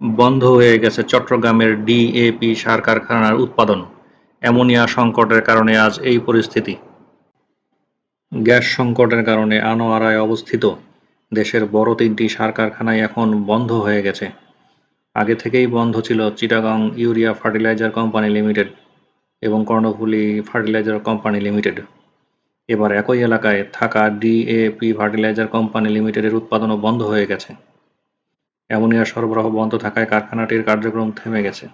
বন্ধ হয়ে গেছে চট্টগ্রামের ডিএপি সার কারখানার উৎপাদন। অ্যামোনিয়া সংকটের কারণে আজ এই পরিস্থিতি। গ্যাস সংকটের কারণে আনোয়ারায় অবস্থিত দেশের বড় ৩টি সার কারখানাই এখন বন্ধ হয়ে গেছে। আগে থেকেই বন্ধ ছিল Chittagong urea fertiliser company limited এবং কর্ণফুলী ফার্টিলাইজার কোম্পানি লিমিটেড। এবার একই এলাকায় থাকা ডিএপি ফার্টিলাইজার কোম্পানি লিমিটেডের উৎপাদনও বন্ধ হয়ে গেছে। অ্যামোনিয়া সরবরাহ বন্ধ থাকায় কারখানাটির কার্যক্রম থেমে গেছে।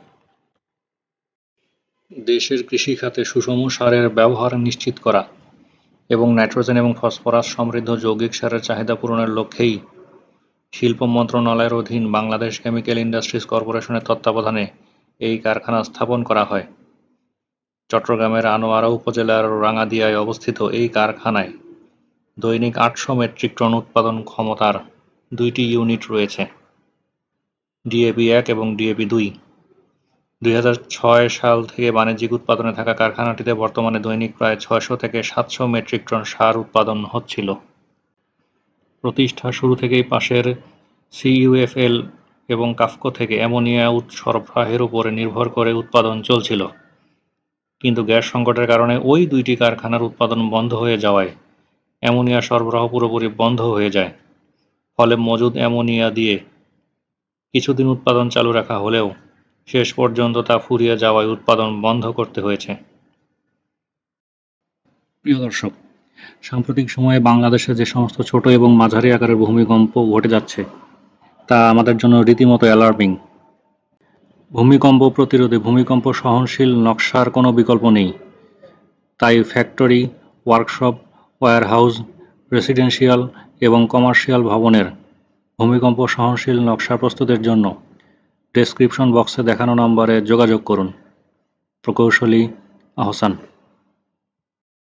দেশের কৃষিখাতে সুষম সারের ব্যবহার নিশ্চিত করা এবং নাইট্রোজেন এবং ফসফরাস সমৃদ্ধ যৌগিক সারের চাহিদা পূরণের লক্ষ্যেই শিল্প মন্ত্রণালয়ের অধীন বাংলাদেশ কেমিক্যাল ইন্ডাস্ট্রিজ কর্পোরেশনের তত্ত্বাবধানে এই কারখানা স্থাপন করা হয়। চট্টগ্রামের আনোয়ারা উপজেলার রাঙাদিয়ায় অবস্থিত এই কারখানায় দৈনিক ৮০০ মেট্রিক টন উৎপাদন ক্ষমতার ২টি ইউনিট রয়েছে, ডিএপি-১ এবং ডিএপি-২। ২০০৬ সাল থেকে বাণিজ্যিক উৎপাদনে থাকা কারখানাটিতে বর্তমানে দৈনিক প্রায় ৬০০ থেকে ৭০০ মেট্রিক টন সার উৎপাদন হচ্ছিল। প্রতিষ্ঠা শুরু থেকেই পাশের সিইউএফএল এবং কাফকো থেকে অ্যামোনিয়া সরবরাহের উপরে নির্ভর করে উৎপাদন চলছিল। কিন্তু গ্যাস সংকটের কারণে ওই ২টি কারখানার উৎপাদন বন্ধ হয়ে যাওয়ায় অ্যামোনিয়া সরবরাহ পুরোপুরি বন্ধ হয়ে যায়। ফলে মজুদ অ্যামোনিয়া দিয়ে কিছুদিন উৎপাদন চালু রাখা হলেও শেষ পর্যন্ত তা ফুরিয়ে যাওয়ায় উৎপাদন বন্ধ করতে হয়েছে। প্রিয় দর্শক, সাম্প্রতিক সময়ে বাংলাদেশে যে সমস্ত ছোট এবং মাঝারি আকারের ভূমিকম্প ঘটে যাচ্ছে তা আমাদের জন্য রীতিমতো অ্যালার্মিং। ভূমিকম্প প্রতিরোধে ভূমিকম্প সহনশীল নকশার কোনো বিকল্প নেই। তাই ফ্যাক্টরি, ওয়ার্কশপ, ওয়্যারহাউস, রেসিডেন্সিয়াল এবং কমার্শিয়াল ভবনের ভূমিকম্প সহনশীল নকশা প্রস্তুতের জন্য ডেসক্রিপশন বক্সে দেখানো নম্বরে যোগাযোগ করুন। প্রকৌশলী আহসান।